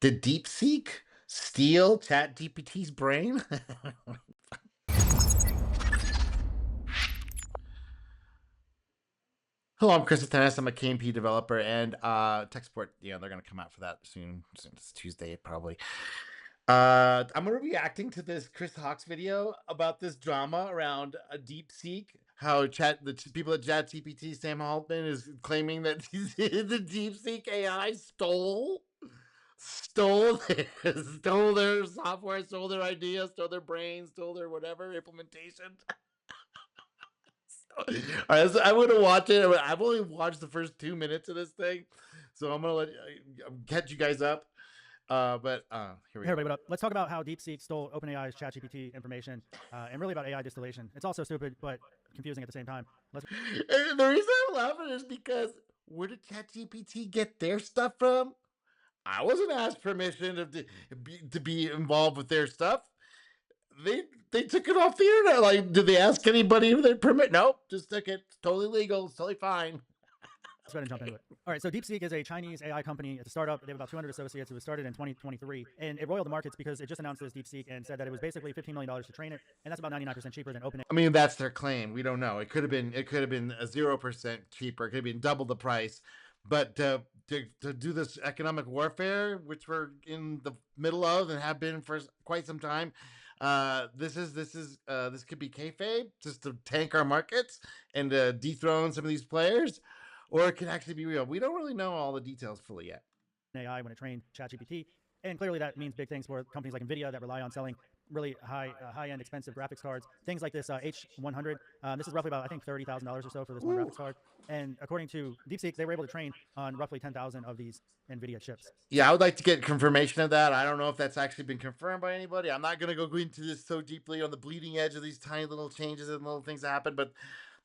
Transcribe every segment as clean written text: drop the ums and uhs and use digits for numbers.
Did DeepSeek steal ChatGPT's brain? Hello, I'm Chris Tennis. I'm a KMP developer and tech support. Yeah, they're gonna come out for that soon. It's Tuesday, probably. I'm gonna be reacting to this Chris Hawkes video about this drama around DeepSeek. How people at ChatGPT, Sam Altman, is claiming that the DeepSeek AI stole stole their software, stole their ideas, stole their brains, stole their whatever implementation. All right, so I'm gonna watch it. I've only watched the first 2 minutes of this thing, so I'm gonna catch you guys up. But here we Hey go. everybody, what up? Let's talk about how DeepSeek stole OpenAI's ChatGPT information and really about AI distillation. It's also stupid, but confusing at the same time. And the reason I'm laughing is because where did ChatGPT get their stuff from? I wasn't asked permission to be involved with their stuff. They took it off the internet. Like, did they ask anybody for their permit? Nope, just took it. It's totally legal. It's totally fine. Let's go ahead and jump into it. All right, so DeepSeek is a Chinese AI company. It's a startup. They have about 200 associates. It was started in 2023, and it roiled the markets because it just announced this DeepSeek and said that it was basically $15 million to train it, and that's about 99% cheaper than OpenAI. I mean, that's their claim. We don't know. It could have been. It could have been a 0% cheaper. It could have been double the price. But to do this economic warfare, which we're in the middle of and have been for quite some time, this could be kayfabe just to tank our markets and dethrone some of these players, or it could actually be real. We don't really know all the details fully yet. AI when it trained ChatGPT, and clearly that means big things for companies like NVIDIA that rely on selling really high-end expensive graphics cards. Things like this H100. This is roughly about, I think, $30,000 or so for this one graphics card. And according to DeepSeek, they were able to train on roughly 10,000 of these NVIDIA chips. Yeah, I would like to get confirmation of that. I don't know if that's actually been confirmed by anybody. I'm not going to go into this so deeply on the bleeding edge of these tiny little changes and little things that happen, but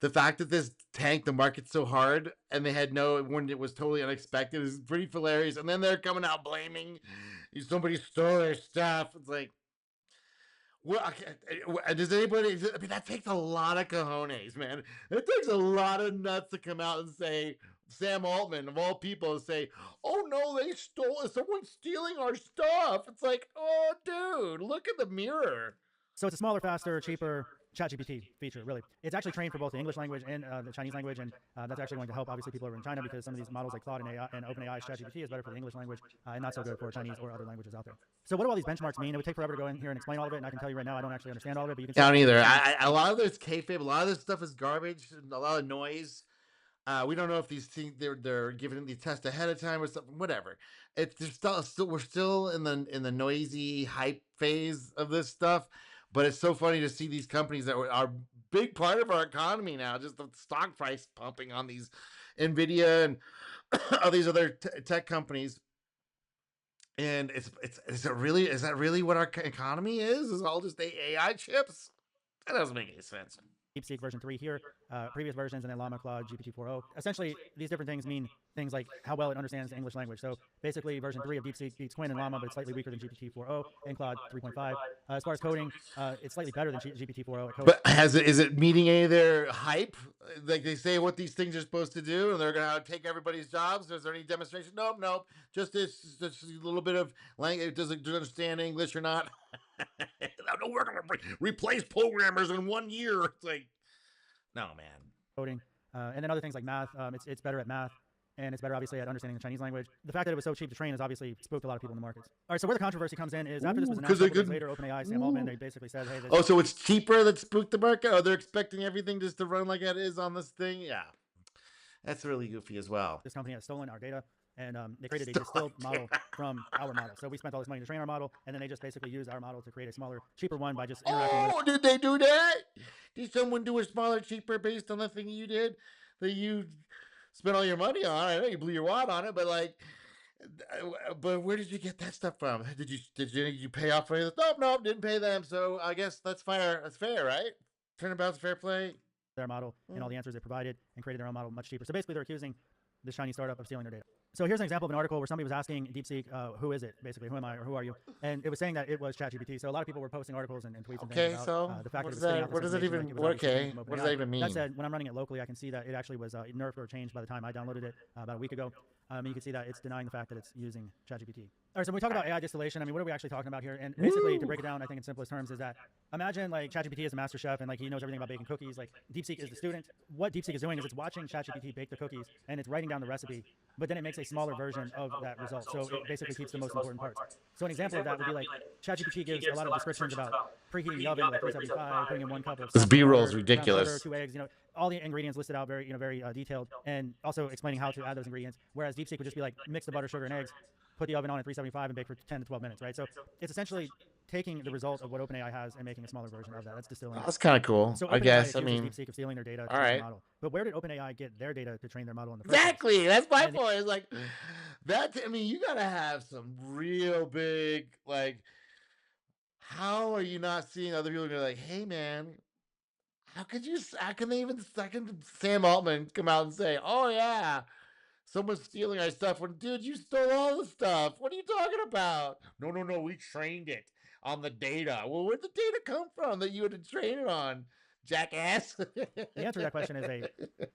the fact that this tanked the market so hard and they had no when it was totally unexpected is pretty hilarious. And then they're coming out blaming somebody stole their stuff. It's like, well, does anybody? I mean, that takes a lot of cojones, man. It takes a lot of nuts to come out and say Sam Altman of all people say, "Oh no, they stole it. Someone's stealing our stuff." It's like, oh, dude, look at the mirror. So it's a smaller, faster, cheaper ChatGPT feature, really. It's actually trained for both the English language and the Chinese language, and that's actually going to help, obviously, people over in China because some of these models like Claude and, AI, and OpenAI's ChatGPT is better for the English language and not so good for Chinese or other languages out there. So what do all these benchmarks mean? It would take forever to go in here and explain all of it, and I can tell you right now I don't actually understand all of it, but you can... I don't either. A lot of this kayfabe, a lot of this stuff is garbage, a lot of noise. We don't know if these things they're giving the test ahead of time or something. Whatever. It's just still we're still in the noisy hype phase of this stuff. But it's so funny to see these companies that are a big part of our economy now. Just the stock price pumping on these Nvidia and all these other tech companies. And is that really what our economy is? Is all just the AI chips? That doesn't make any sense. DeepSeek version 3 here, previous versions, and then Llama, Claude, GPT 4.0. Essentially, these different things mean things like how well it understands the English language. So basically, version 3 of DeepSeek beats Quinn and Llama, but it's slightly weaker than GPT 4.0 and Claude 3.5. As far as coding, it's slightly better than GPT 4.0. But is it meeting any of their hype? Like they say what these things are supposed to do, and they're going to take everybody's jobs. Is there any demonstration? Nope. Just just a little bit of language. Does it understand English or not? No, we're going to replace programmers in 1 year. It's like, no, man. Coding, and then other things like math. It's better at math, and it's better, obviously, at understanding the Chinese language. The fact that it was so cheap to train has obviously spooked a lot of people in the markets. All right, so where the controversy comes in is after this was announced, days later, OpenAI, Sam Altman, they basically said, hey... Oh, so it's cheaper that spooked the market? Oh, they're expecting everything just to run like it is on this thing? Yeah. That's really goofy as well. This company has stolen our data, and they created a distilled model from our model. So we spent all this money to train our model, and then they just basically used our model to create a smaller, cheaper one by just interacting with it. Did they do that? Did someone do a smaller, cheaper based on the thing you did that you spent all your money on? I know you blew your wad on it, but like, but where did you get that stuff from? Did you pay off for it? Nope, didn't pay them. So I guess that's fair. That's fair, right? Turnabout's fair play. Their model and all the answers they provided and created their own model much cheaper. So basically, they're accusing this Chinese startup of stealing their data. So here's an example of an article where somebody was asking DeepSeek, who is it, basically, who am I, or who are you? And it was saying that it was ChatGPT. So a lot of people were posting articles and tweets and things about the fact that it was spitting out this information. What does that even mean? That said, when I'm running it locally, I can see that it actually was nerfed or changed by the time I downloaded it about a week ago. You can see that it's denying the fact that it's using ChatGPT. All right, so when we talk about AI distillation, I mean, what are we actually talking about here? And basically, to break it down, I think in simplest terms, is that imagine like ChatGPT is a master chef and like he knows everything about baking cookies. Like DeepSeek is the student. What DeepSeek is doing is it's watching ChatGPT bake the cookies and it's writing down the recipe, but then it makes a smaller version of that result. So it basically keeps the most important parts. So an example of that would be like ChatGPT gives a lot of descriptions about preheating the oven to like 375, putting in 1 cup of This softened B-roll is water, brown sugar, ridiculous. 2 eggs. All the ingredients listed out very detailed, and also explaining how to add those ingredients. Whereas DeepSeek would just be like mix the butter, sugar, and eggs, put the oven on at 375 and bake for 10 to 12 minutes, right? So it's essentially taking the result of what OpenAI has and making a smaller version of that. That's distilling it. That's kind of cool, So I OpenAI guess. I accuses mean, DeepSeek of stealing their data to all train their right. model. But where did OpenAI get their data to train their model in the first place? Exactly. That's my point. It's like that. I mean, you gotta have some real big like. How are you not seeing other people go like, "Hey, man, how could you? How can they even? How can Sam Altman come out and say, "Oh yeah, someone's stealing our stuff"? When, dude, you stole all the stuff. What are you talking about? No, no, no. We trained it on the data. Well, where'd the data come from that you had to train it on, jackass? The answer to that question is they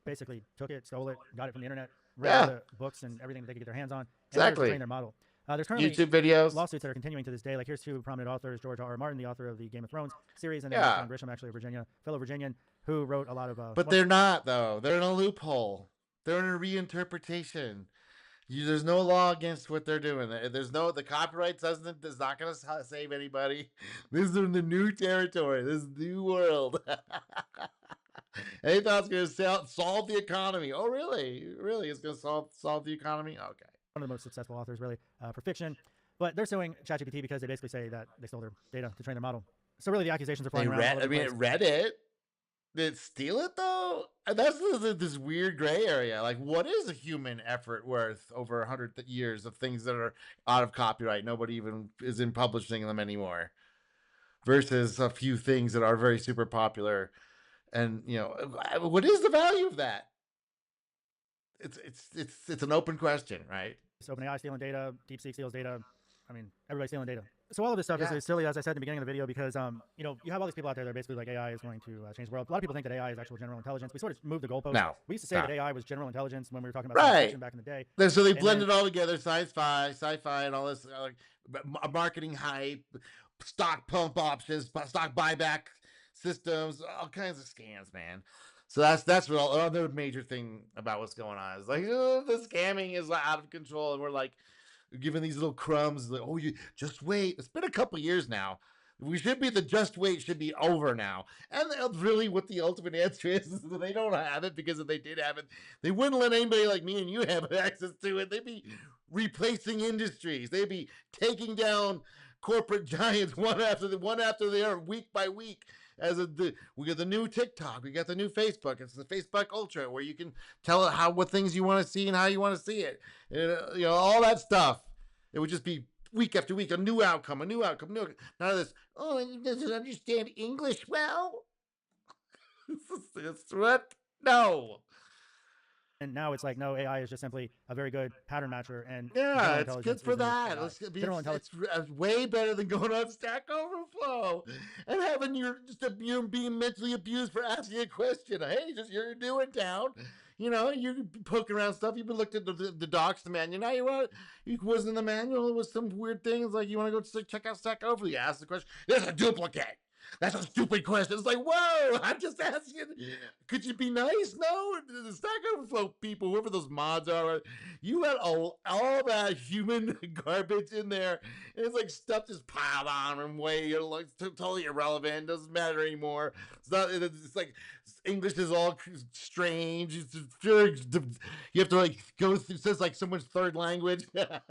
basically took it, stole it, got it from the internet, read all Yeah, the books and everything that they could get their hands on, and learned to train exactly. their model. There's currently YouTube videos. lawsuits that are continuing to this day. Like here's 2 prominent authors: George R. R. Martin, the author of the Game of Thrones series, and then Yeah, John Grisham, actually a fellow Virginian, who wrote a lot of. but they're not though. They're in a loophole. They're in a reinterpretation. There's no law against what they're doing. There's no the copyright does not going to save anybody. This is in the new territory. This is new world. They thought it's going to solve the economy. Oh, really? Really? It's going to solve the economy? Okay. One of the most successful authors, really, for fiction. But they're suing ChatGPT because they basically say that they stole their data to train their model. So really, the accusations are flying around all over the place. It read it. Did it steal it though? And that's this weird gray area. Like, what is a human effort worth over 100 years of things that are out of copyright? Nobody even is in publishing them anymore. Versus a few things that are very super popular. And what is the value of that? It's an open question, right? So OpenAI stealing data, DeepSeek steals data. I mean, everybody's stealing data. So all of this stuff is silly, as I said in the beginning of the video, because you have all these people out there that are basically like AI is going to change the world. A lot of people think that AI is actual general intelligence. We sort of moved the goalpost. No, We used to say that AI was general intelligence when we were talking about right. science fiction back in the day. So they blended it all together: sci-fi, and all this marketing hype, stock pump options, stock buyback systems, all kinds of scams, man. So that's what another major thing about what's going on is like the scamming is out of control, and we're like giving these little crumbs. Like, oh, you just wait. It's been a couple years now. We should be the just wait should be over now. And really, what the ultimate answer is that they don't have it, because if they did have it, they wouldn't let anybody like me and you have access to it. They'd be replacing industries. They'd be taking down corporate giants one after the other, week by week. We got the new TikTok, we got the new Facebook. It's the Facebook Ultra, where you can tell it what things you want to see and how you want to see it. And, all that stuff. It would just be week after week, a new outcome. None of this. Oh, he doesn't understand English well. It's what? No. And now it's like, no, AI is just simply a very good pattern matcher. And yeah, it's good for that. It's way better than going on Stack Overflow and having you're being mentally abused for asking a question. Hey, you're new in town. You're poking around stuff. You've been looked at the docs, the manual. Now you wasn't in the manual. It was some weird things like you want to go check out Stack Overflow. You ask the question. There's a duplicate. That's a stupid question. It's like, whoa, I'm just asking. Could you be nice? No, the Stack Overflow people, whoever those mods are, you had all that human garbage in there. And it's like stuff just piled on and totally irrelevant. Doesn't matter anymore. It's like English is all strange. You have to like go through, it says like someone's third language. Literally.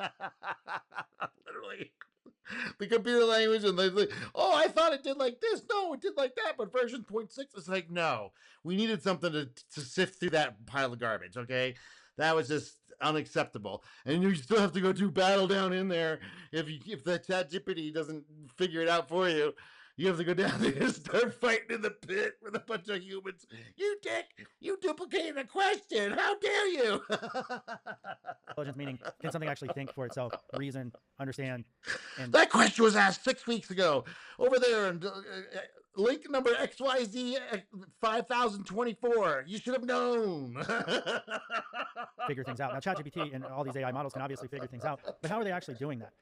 The computer language, and they like, oh, I thought it did like this. No, it did like that. But version 0.6 is like, no, we needed something to sift through that pile of garbage. Okay, that was just unacceptable. And you still have to go do battle down in there if the ChatGPT doesn't figure it out for you. You have to go down there and start fighting in the pit with a bunch of humans. You dick! You duplicated a question! How dare you! Intelligence meaning, can something actually think for itself, reason, understand? And that question was asked 6 weeks ago over there, and link number XYZ 5024. You should have known. Figure things out. Now, ChatGPT and all these AI models can obviously figure things out, but how are they actually doing that?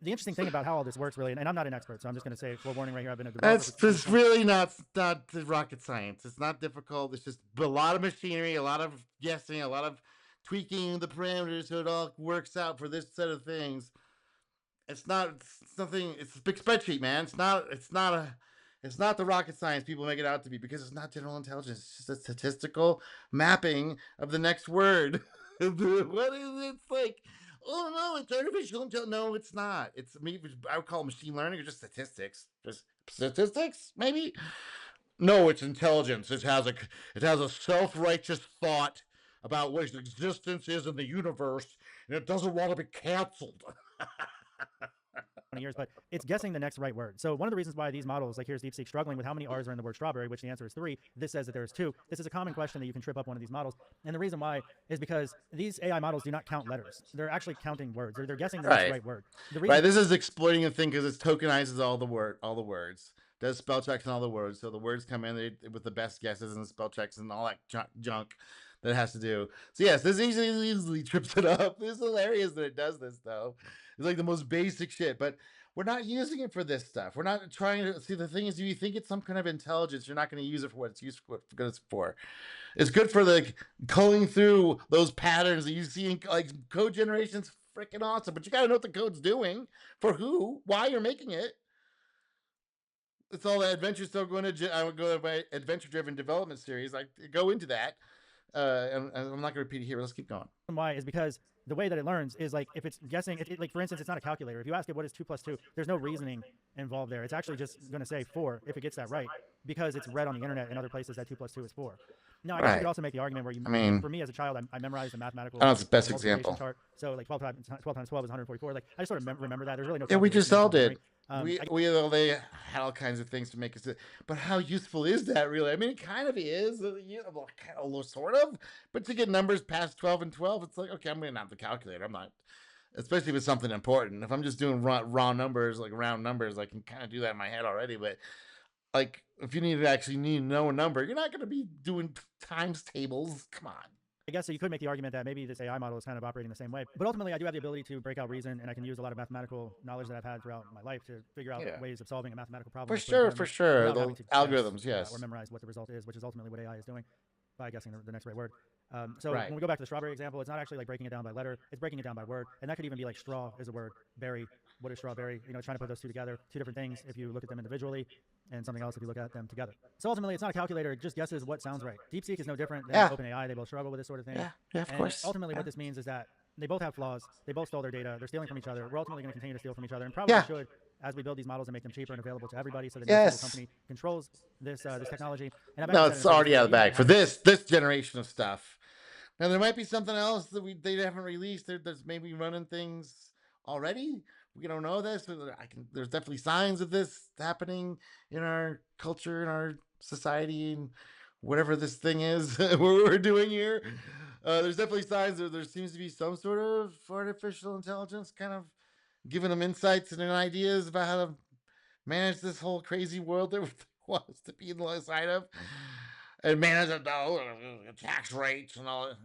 The interesting thing about how all this works, really, and I'm not an expert, so I'm just going to say, forewarning right here, I've been a developer That's for just really not rocket science. It's not difficult. It's just a lot of machinery, a lot of guessing, a lot of tweaking the parameters so it all works out for this set of things. It's not. It's nothing. It's a big spreadsheet, man. It's not. It's not the rocket science people make it out to be, because it's not general intelligence. It's just a statistical mapping of the next word. What is it? It's like, oh no, it's artificial intelligence. No, it's not. It's me. I would call it machine learning or just statistics. Just statistics, maybe. No, it's intelligence. It has a self-righteous thought about what its existence is in the universe, and it doesn't want to be canceled. 20 years, but it's guessing the next right word. So one of the reasons why these models, like here's DeepSeek, struggling with how many R's are in the word strawberry, which the answer is 3. This says that there's 2. This is a common question that you can trip up one of these models. And the reason why is because these AI models do not count letters. They're actually counting words. They're guessing the next right word. Right. This is exploiting a thing because it tokenizes all the words. Does spell checks on all the words. So the words come in with the best guesses and spell checks and all that junk that it has to do. So yes, this easily trips it up. It's hilarious that it does this, though. It's like the most basic shit, but we're not using it for this stuff. We're not trying to see. The thing is, if you think it's some kind of intelligence, you're not going to use it for what it's used for. It's good for like culling through those patterns that you see in like code generation's freaking awesome, but you got to know what the code's doing, for who, why you're making it. It's all that adventure stuff going to. I would go to my adventure-driven development series. I go into that. And I'm not going to repeat it here, but let's keep going. Why is because the way that it learns is like if it's guessing, like for instance, it's not a calculator. If you ask it what is 2 plus 2, there's no reasoning involved there. It's actually just going to say 4 if it gets that right, because it's read on the internet and other places that 2 plus 2 is 4. Now, I guess you could also make the argument where mean, for me as a child, I memorized the mathematical. That's the best example. Chart. So like 12 times 12 is 144. Like I just sort of remember that. There's really no. Yeah, we just all did. They had all kinds of things to make us. But how useful is that really? I mean, it kind of is, kind of, sort of. But to get numbers past 12 and 12, it's like, okay, I'm going to have the calculator. I'm not, especially if it's something important. If I'm just doing raw numbers, like round numbers, I can kind of do that in my head already. But like, if you need to know a number, you're not going to be doing times tables. Come on. I guess so you could make the argument that maybe this AI model is kind of operating the same way. But ultimately, I do have the ability to break out reason, and I can use a lot of mathematical knowledge that I've had throughout my life to figure out ways of solving a mathematical problem. For sure. The algorithms, yes. Or memorize what the result is, which is ultimately what AI is doing by guessing the next right word. When we go back to the strawberry example, it's not actually like breaking it down by letter. It's breaking it down by word. And that could even be like straw is a word, berry, what is strawberry? Trying to put those two together, two different things if you look at them individually, and something else if you look at them together. So ultimately, it's not a calculator. It just guesses what sounds right. DeepSeek is no different than OpenAI. They both struggle with this sort of thing. Yeah, of course. Ultimately, what this means is that they both have flaws. They both stole their data. They're stealing from each other. We're ultimately going to continue to steal from each other, and probably should, as we build these models and make them cheaper and available to everybody, so that no single company controls this technology. And no, it's already out of the bag for this generation of stuff. Now there might be something else that they haven't released. There's maybe running things already. We don't know this. There's definitely signs of this happening in our culture, in our society, and whatever this thing is what we're doing here. There's definitely signs that there seems to be some sort of artificial intelligence kind of giving them insights and ideas about how to manage this whole crazy world that wants to be inside of. And manage tax rates and all that.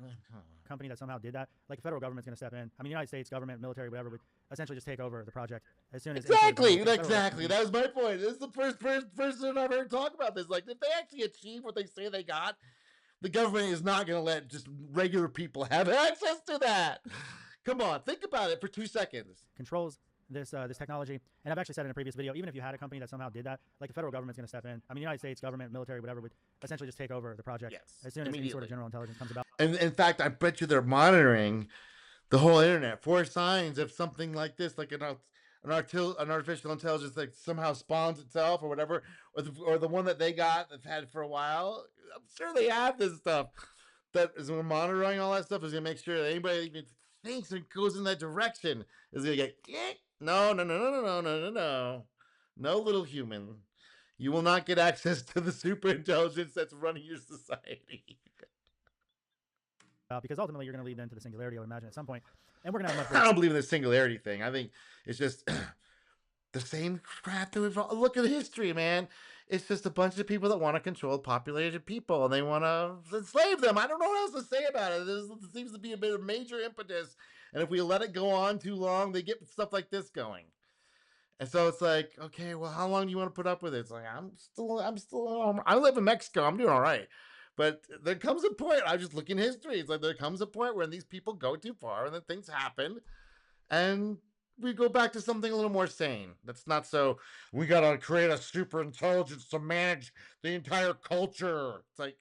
Company that somehow did that, like the federal government's going to step in. I mean, the United States government, military, whatever, would essentially just take over the project as soon as exactly. That was my point. This is the first person I've heard talk about this. Like, if they actually achieve what they say they got, the government is not going to let just regular people have access to that. Come on, think about it for 2 seconds. Controls this technology, and I've actually said in a previous video, even if you had a company that somehow did that, like the federal government's going to step in. I mean, the United States government, military, whatever, would essentially just take over the project as soon as any sort of general intelligence comes about. And in fact, I bet you they're monitoring the whole internet for signs of something like this, like an artificial intelligence that somehow spawns itself or whatever, or the one that they got that's had for a while. I'm sure they have this stuff. That is monitoring all that stuff is going to make sure that anybody even thinks and goes in that direction is going to get no, little human. You will not get access to the super intelligence that's running your society. Because ultimately you're going to lead into the singularity, I would imagine, at some point. And we're going to have I don't believe in the singularity thing. I think it's just The same crap that we've look at history, man. It's just a bunch of people that want to control populated people and they want to enslave them. I don't know what else to say about it. There seems to be a bit of major impetus, and if we let it go on too long, they get stuff like this going. And so it's like, okay, well, how long do you want to put up with it? It's like I live in Mexico. I'm doing all right. But there comes a point, I just look in history. It's like there comes a point when these people go too far and then things happen and we go back to something a little more sane. That's not so, we got to create a super intelligence to manage the entire culture. It's like,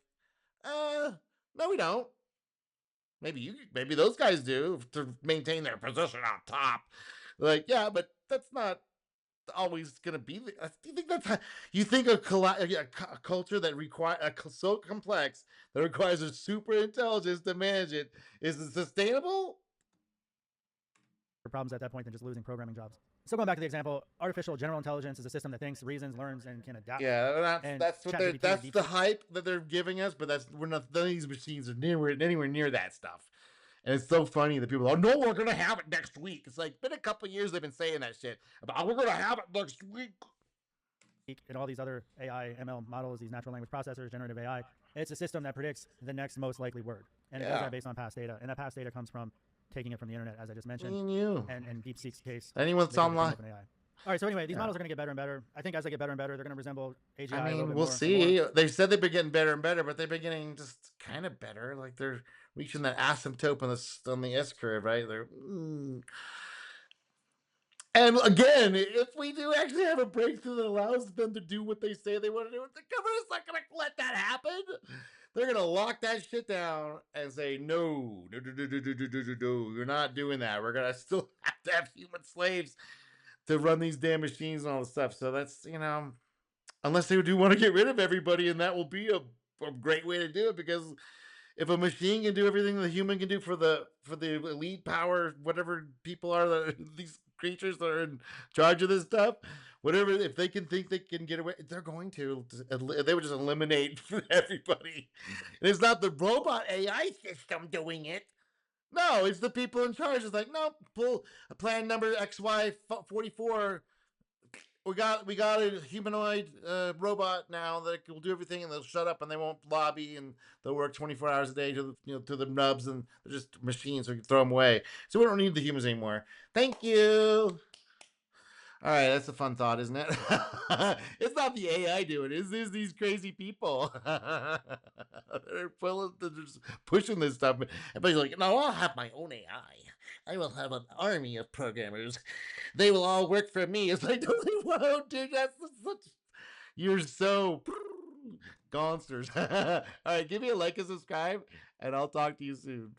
no, we don't. Maybe those guys do to maintain their position on top. Like, yeah, but that's not always going to be. Do you think that's how, you think a culture that requires so complex that requires a super intelligence to manage it is it sustainable? Problems at that point than just losing programming jobs. So going back to the example, artificial general intelligence is a system that thinks, reasons, learns, and can adapt. Yeah, And that's what ChatGPT, that's the DeepSeek, hype that they're giving us, but that's we're not none of these machines are anywhere near that stuff. And it's so funny that people are, oh, no, we're gonna have it next week. It's like been a couple years they've been saying that shit about, oh, we're gonna have it next week. and all these other AI, ML models, these natural language processors, generative AI, it's a system that predicts the next most likely word. And it does that based on past data. And that past data comes from taking it from the internet, as I just mentioned. Me and you. And DeepSeek's case, Anyone that's online. AI. All right, so anyway, these models are going to get better and better. I think as they get better and better, they're going to resemble AGI I a little mean, bit we'll more see. They said they've been getting better and better, but they've been getting just kind of better. Like they're reaching that asymptote on the S curve, right? And again, if we do actually have a breakthrough that allows them to do what they say they want to do, the government's not going to let that happen. They're going to lock that shit down and say, no, you're not doing that. We're going to still have to have human slaves to run these damn machines and all this stuff. So that's, unless they do want to get rid of everybody, and that will be a great way to do it, because if a machine can do everything the human can do for the elite power, whatever people are that these creatures that are in charge of this stuff, whatever, if they can think they can get away, they're going to. They would just eliminate everybody. And it's not the robot AI system doing it. No, it's the people in charge. It's like, no, pull a plan number XY44. We got a humanoid robot now that will do everything, and they'll shut up and they won't lobby, and they'll work 24 hours a day to the nubs, and they're just machines, so you can throw them away. So we don't need the humans anymore. Thank you. All right, that's a fun thought, isn't it? It's not the AI doing it. It's these crazy people. They're just pushing this stuff. Everybody's like, no, I'll have my own AI. I will have an army of programmers. They will all work for me. It's like, whoa, dude, that's such. You're so gonsters. All right, give me a like and subscribe, and I'll talk to you soon.